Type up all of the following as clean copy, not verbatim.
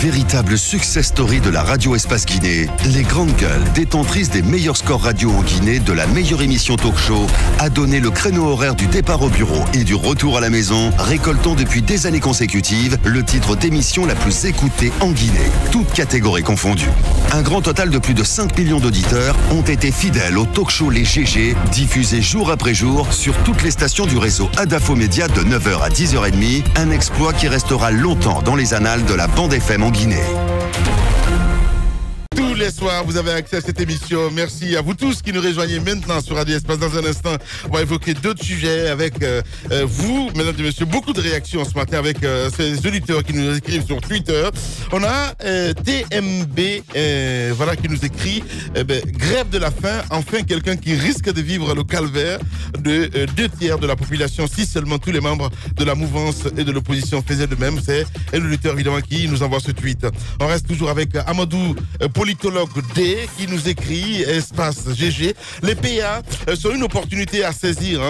Véritable success story de la radio Espace Guinée, les grandes gueules, détentrices des meilleurs scores radio en Guinée, de la meilleure émission talk show, a donné le créneau horaire du départ au bureau et du retour à la maison, récoltant depuis des années consécutives le titre d'émission la plus écoutée en Guinée, toutes catégories confondues. Un grand total de plus de 5 millions d'auditeurs ont été fidèles au talk show Les GG, diffusé jour après jour sur toutes les stations du réseau Adafo Média de 9h à 10h30, un exploit qui restera longtemps dans les annales de la bande FM en Guinée. Tous les soirs, vous avez accès à cette émission. Merci à vous tous qui nous rejoignez maintenant sur Radio Espace. Dans un instant, on va évoquer d'autres sujets avec vous, mesdames et messieurs. Beaucoup de réactions ce matin avec ces auditeurs qui nous écrivent sur Twitter. On a TMB voilà, qui nous écrit grève de la faim. Enfin, quelqu'un qui risque de vivre le calvaire de 2/3 de la population si seulement tous les membres de la mouvance et de l'opposition faisaient de même. C'est l'auditeur évidemment qui nous envoie ce tweet. On reste toujours avec Amadou, politologue D, qui nous écrit Espace GG. Les PA sont une opportunité à saisir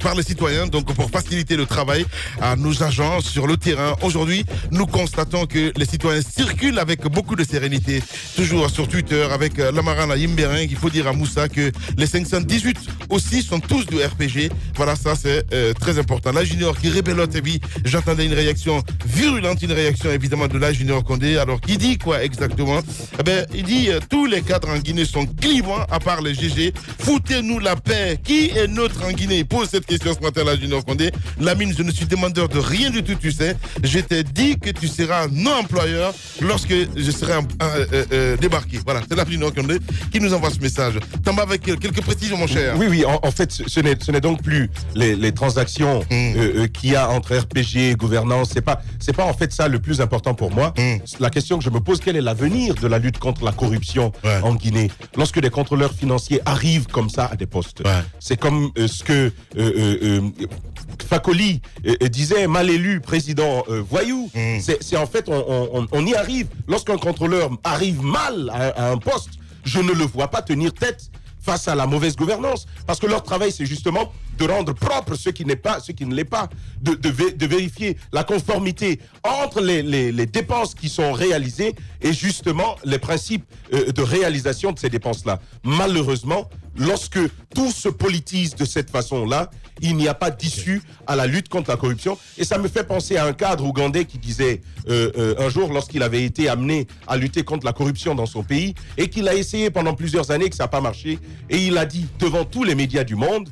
par les citoyens, donc pour faciliter le travail à nos agents sur le terrain. Aujourd'hui, nous constatons que les citoyens circulent avec beaucoup de sérénité. Toujours sur Twitter avec Lamarana Yimberin, il faut dire à Moussa que les 518 aussi sont tous du RPG. Voilà, ça c'est très important. La Junior qui rébellote, et puis j'attendais une réaction virulente, une réaction évidemment de la Junior Condé. Alors qui dit quoi exactement? Il dit tous les cadres en Guinée sont clivants à part les GG. Foutez-nous la paix. Qui est neutre en Guinée? Il pose cette question ce matin la Junior Condé. Lamine, je ne suis demandeur de rien du tout, tu sais. Je t'ai dit que tu seras non employeur lorsque je serai débarqué. Voilà, c'est la Junior Condé qui nous envoie ce message. T'en vas avec quelques précisions, mon cher. Oui, en fait, ce n'est donc plus les transactions qu'il y a entre RPG et gouvernance. C'est pas en fait ça le plus important pour moi. La question que je me pose, quel est l'avenir de la lutte contre la corruption en Guinée? Lorsque des contrôleurs financiers arrivent comme ça à des postes, c'est comme ce que Fakoli disait, mal élu président voyou. C'est en fait, on y arrive. Lorsqu'un contrôleur arrive mal à un poste, je ne le vois pas tenir tête face à la mauvaise gouvernance, parce que leur travail, c'est justement de rendre propre ce qui ne l'est pas, de vérifier la conformité entre les dépenses qui sont réalisées et justement les principes de réalisation de ces dépenses-là. Malheureusement, lorsque tout se politise de cette façon-là, il n'y a pas d'issue à la lutte contre la corruption. Et ça me fait penser à un cadre ougandais qui disait un jour, lorsqu'il avait été amené à lutter contre la corruption dans son pays, et qu'il a essayé pendant plusieurs années, que ça n'a pas marché, et il a dit devant tous les médias du monde,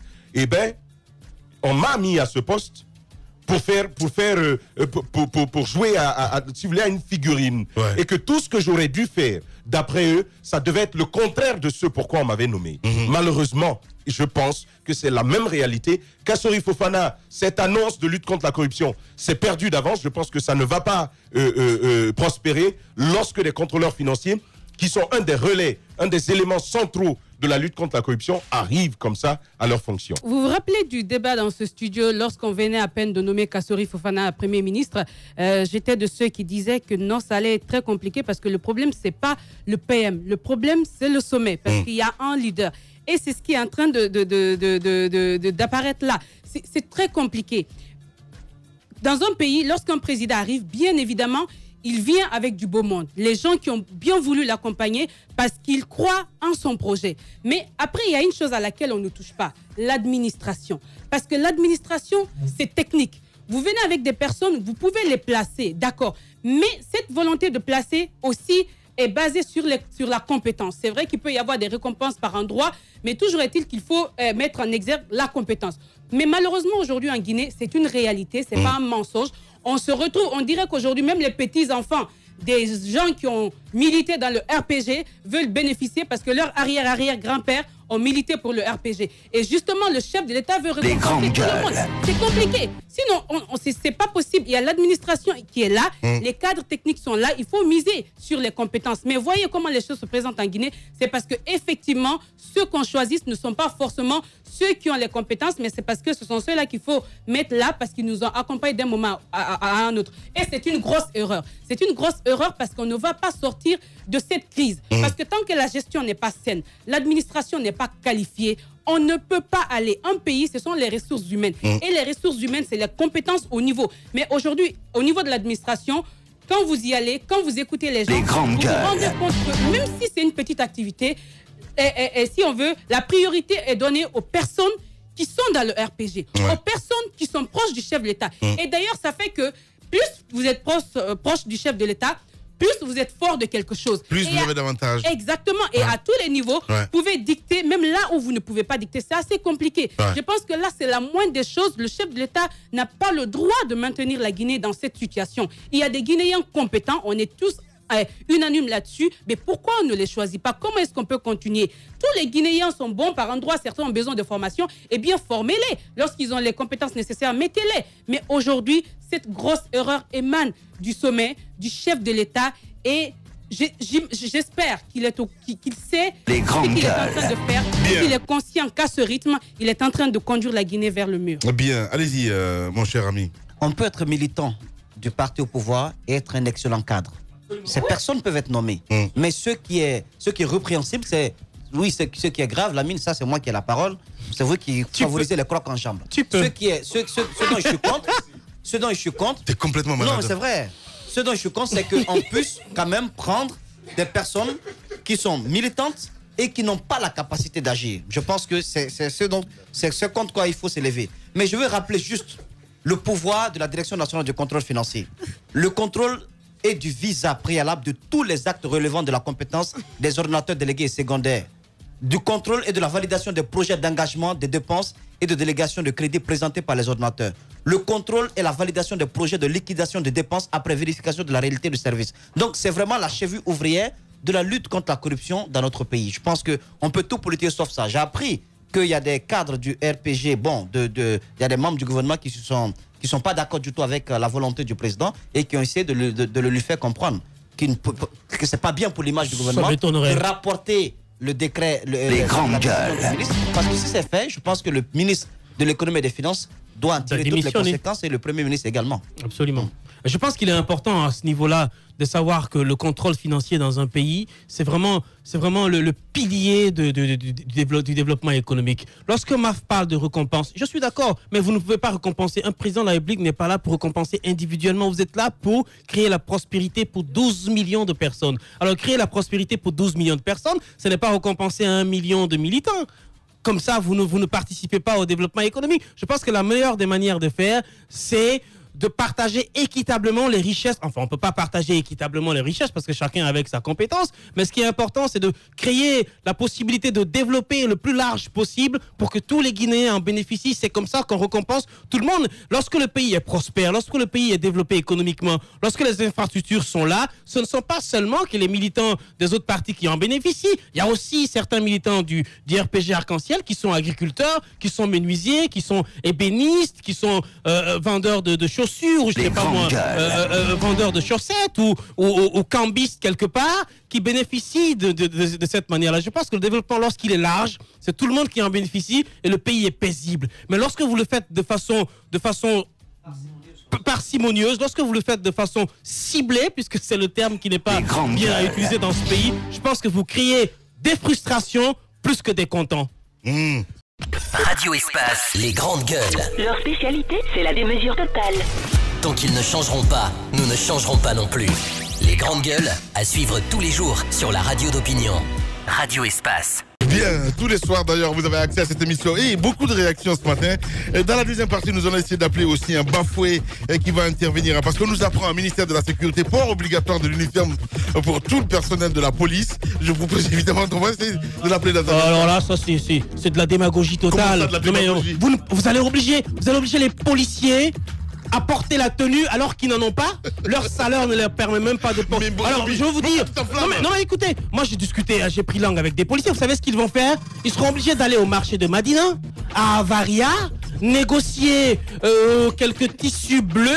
on m'a mis à ce poste pour jouer si vous voulez, à une figurine. Et que tout ce que j'aurais dû faire, d'après eux, ça devait être le contraire de ce pourquoi on m'avait nommé. Malheureusement, je pense que c'est la même réalité. Kassori Fofana, cette annonce de lutte contre la corruption, c'est perdu d'avance. Je pense que ça ne va pas prospérer lorsque les contrôleurs financiers, qui sont un des relais, un des éléments centraux de la lutte contre la corruption, arrivent comme ça à leur fonction. Vous vous rappelez du débat dans ce studio lorsqu'on venait à peine de nommer Kassori Fofana Premier ministre? J'étais de ceux qui disaient que non, ça allait être très compliqué parce que le problème, c'est pas le PM. Le problème, c'est le sommet parce qu'il y a un leader. Et c'est ce qui est en train d'apparaître là. C'est très compliqué. Dans un pays, lorsqu'un président arrive, bien évidemment, il vient avec du beau monde. Les gens qui ont bien voulu l'accompagner parce qu'ils croient en son projet. Mais après, il y a une chose à laquelle on ne touche pas, l'administration. Parce que l'administration, c'est technique. Vous venez avec des personnes, vous pouvez les placer, d'accord. Mais cette volonté de placer aussi est basée sur la compétence. C'est vrai qu'il peut y avoir des récompenses par endroit, mais toujours est-il qu'il faut mettre en exergue la compétence. Mais malheureusement, aujourd'hui en Guinée, c'est une réalité, c'est pas un mensonge. On se retrouve, on dirait qu'aujourd'hui, même les petits-enfants des gens qui ont milité dans le RPG veulent bénéficier parce que leur arrière-arrière-grand-père ont milité pour le RPG. Et justement, le chef de l'État veut récompenser tout le monde. C'est compliqué. Sinon, c'est pas possible. Il y a l'administration qui est là, les cadres techniques sont là, il faut miser sur les compétences. Mais voyez comment les choses se présentent en Guinée, c'est parce qu'effectivement, ceux qu'on choisit ne sont pas forcément ceux qui ont les compétences, mais c'est parce que ce sont ceux-là qu'il faut mettre là parce qu'ils nous ont accompagnés d'un moment à un autre. Et c'est une grosse erreur. C'est une grosse erreur parce qu'on ne va pas sortir de cette crise. Parce que tant que la gestion n'est pas saine, l'administration n'est pas qualifiée, on ne peut pas aller. Un pays, ce sont les ressources humaines. Et les ressources humaines, c'est les compétences au niveau. Mais aujourd'hui, au niveau de l'administration, quand vous y allez, quand vous écoutez les gens, vous vous rendez compte que même si c'est une petite activité, et si on veut, la priorité est donnée aux personnes qui sont dans le RPG, aux personnes qui sont proches du chef de l'État. Et d'ailleurs, ça fait que plus vous êtes proche du chef de l'État, plus vous êtes fort de quelque chose. Plus vous avez d'avantages. Exactement. Et à tous les niveaux, vous pouvez dicter, même là où vous ne pouvez pas dicter. C'est assez compliqué. Je pense que là, c'est la moindre des choses. Le chef de l'État n'a pas le droit de maintenir la Guinée dans cette situation. Il y a des Guinéens compétents. On est tous unanimes là-dessus. Mais pourquoi on ne les choisit pas? Comment est-ce qu'on peut continuer? Tous les Guinéens sont bons par endroits. Certains ont besoin de formation. Eh bien, formez-les. Lorsqu'ils ont les compétences nécessaires, mettez-les. Mais aujourd'hui, cette grosse erreur émane du sommet, du chef de l'État. Et j'espère qu'il sait ce qu'il est en train de faire. Qu'il est conscient qu'à ce rythme, il est en train de conduire la Guinée vers le mur. Bien, allez-y, mon cher ami. On peut être militant du parti au pouvoir et être un excellent cadre. Ces personnes peuvent être nommées. Mais ce qui est répréhensible, c'est... Oui, ce qui est grave, Lamine, ça c'est moi qui ai la parole. C'est vous qui favorisez les crocs en jambe. Ce dont je suis contre... Ce dont je suis contre... T'es complètement malade. Non, c'est vrai. Ce dont je suis contre, c'est qu'on puisse quand même prendre des personnes qui sont militantes et qui n'ont pas la capacité d'agir. Je pense que c'est ce contre quoi il faut s'élever. Mais je veux rappeler juste le pouvoir de la Direction nationale du contrôle financier. Le contrôle et du visa préalable de tous les actes relevant de la compétence des ordonnateurs délégués et secondaires, du contrôle et de la validation des projets d'engagement, des dépenses et de délégation de crédit présentés par les ordonnateurs, le contrôle et la validation des projets de liquidation des dépenses après vérification de la réalité du service. Donc c'est vraiment la cheville ouvrière de la lutte contre la corruption dans notre pays. Je pense qu'on peut tout politiser sauf ça. J'ai appris qu'il y a des cadres du RPG, il y a des membres du gouvernement qui sont pas d'accord du tout avec la volonté du président et qui ont essayé de le lui faire comprendre que c'est pas bien pour l'image du gouvernement de rapporter le décret, les grandes gueules. Parce que si c'est fait, je pense que le ministre de l'économie et des finances doit en tirer toutes les conséquences et le premier ministre également. Absolument. Je pense qu'il est important à ce niveau-là de savoir que le contrôle financier dans un pays, c'est vraiment le pilier du développement économique. Lorsque MAF parle de récompense, je suis d'accord, mais vous ne pouvez pas récompenser. Un président de la République n'est pas là pour récompenser individuellement. Vous êtes là pour créer la prospérité pour 12 millions de personnes. Alors, créer la prospérité pour 12 millions de personnes, ce n'est pas récompenser 1 million de militants. Comme ça, vous ne participez pas au développement économique. Je pense que la meilleure des manières de faire, c'est de partager équitablement les richesses. Enfin, on ne peut pas partager équitablement les richesses parce que chacun a avec sa compétence. Mais ce qui est important, c'est de créer la possibilité de développer le plus large possible pour que tous les Guinéens en bénéficient. C'est comme ça qu'on récompense tout le monde. Lorsque le pays est prospère, lorsque le pays est développé économiquement, lorsque les infrastructures sont là, ce ne sont pas seulement que les militants des autres partis qui en bénéficient. Il y a aussi certains militants du RPG Arc-en-Ciel qui sont agriculteurs, qui sont menuisiers, qui sont ébénistes, qui sont vendeurs de chaussures, ou je sais pas moi, vendeurs de chaussettes ou cambistes quelque part, qui bénéficient de cette manière-là. Je pense que le développement, lorsqu'il est large, c'est tout le monde qui en bénéficie et le pays est paisible. Mais lorsque vous le faites de façon parcimonieuse, lorsque vous le faites de façon ciblée, puisque c'est le terme qui n'est pas bien à utiliser dans ce pays, je pense que vous créez des frustrations plus que des contents. Radio Espace, les grandes gueules. Leur spécialité, c'est la démesure totale. Tant qu'ils ne changeront pas, nous ne changerons pas non plus. Les grandes gueules, à suivre tous les jours sur la radio d'opinion. Radio Espace. Bien, tous les soirs d'ailleurs, vous avez accès à cette émission et beaucoup de réactions ce matin. Et dans la deuxième partie, nous allons essayer d'appeler aussi un bafoué qui va intervenir parce qu'on nous apprend un ministère de la Sécurité port obligatoire de l'uniforme pour tout le personnel de la police. Je vous propose évidemment qu'on va essayer de l'appeler dans un alors là, ça c'est de la démagogie totale. Comment ça, de la démagogie ? Vous allez obliger les policiers à porter la tenue alors qu'ils n'en ont pas. Leur salaire ne leur permet même pas de porter. Alors je veux vous dire, non mais écoutez, moi j'ai pris langue avec des policiers. Vous savez ce qu'ils vont faire? Ils seront obligés d'aller au marché de Madina, à Avaria, négocier quelques tissus bleus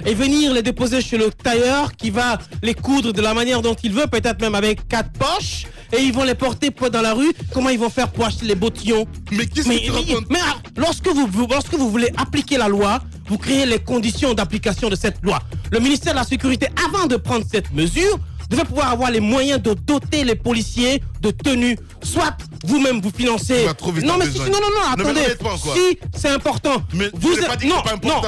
et venir les déposer chez le tailleur qui va les coudre de la manière dont il veut, peut-être même avec 4 poches, et ils vont les porter dans la rue. Comment ils vont faire pour acheter les bottillons? Mais qu'est-ce que tu racontes? Mais lorsque vous voulez appliquer la loi, vous créez les conditions d'application de cette loi. Le ministère de la Sécurité, avant de prendre cette mesure, devez pouvoir avoir les moyens de doter les policiers de tenues. Soit vous-même vous financez. Non, mais si, non, attendez. Si c'est important. Mais vous pas dit que c'est pas important.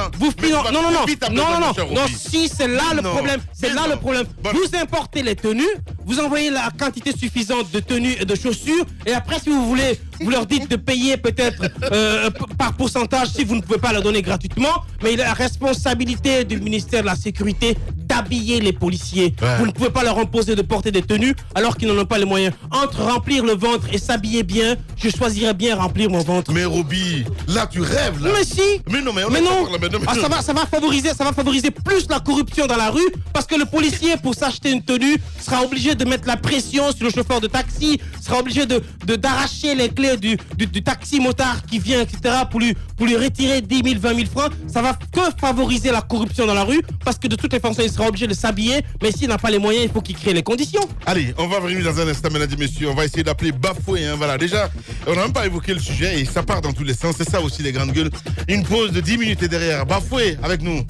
Non, si c'est là le problème. C'est là le problème. Vous importez les tenues, vous envoyez la quantité suffisante de tenues et de chaussures, et après, si vous voulez, vous leur dites de payer peut-être par pourcentage si vous ne pouvez pas leur donner gratuitement, mais il est la responsabilité du ministère de la Sécurité d'habiller les policiers. Ouais. Vous ne pouvez pas leur imposer de porter des tenues alors qu'ils n'en ont pas les moyens. Entre remplir le ventre et s'habiller bien, je choisirais bien remplir mon ventre. Mais Roby, là tu rêves là. Mais si. Mais non, ça va favoriser plus la corruption dans la rue parce que le policier pour s'acheter une tenue sera obligé de mettre la pression sur le chauffeur de taxi, sera obligé d'arracher les clés du taxi motard qui vient, etc. pour lui retirer 10 000, 20 000 francs. Ça va que favoriser la corruption dans la rue parce que de toutes les façons il sera obligé de s'habiller, mais s'il n'a pas les moyens, il faut qu'il crée les conditions. Allez, on va revenir dans un instant, mesdames et messieurs. On va essayer d'appeler Bafoué. Hein, voilà, déjà, on n'a même pas évoqué le sujet et ça part dans tous les sens. C'est ça aussi les grandes gueules. Une pause de 10 minutes et derrière. Bafoué avec nous.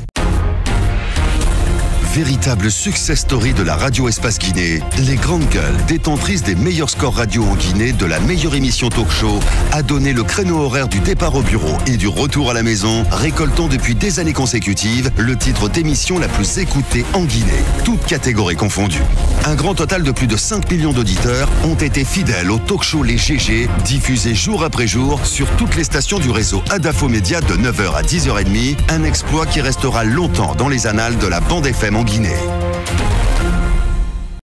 Véritable success story de la radio Espace Guinée, les grandes gueules, détentrices des meilleurs scores radio en Guinée, de la meilleure émission talk show, a donné le créneau horaire du départ au bureau et du retour à la maison, récoltant depuis des années consécutives le titre d'émission la plus écoutée en Guinée, toutes catégories confondues. Un grand total de plus de 5 millions d'auditeurs ont été fidèles au talk show Les GG, diffusé jour après jour sur toutes les stations du réseau Adafo Média de 9h à 10h30, un exploit qui restera longtemps dans les annales de la bande FM en Guinée.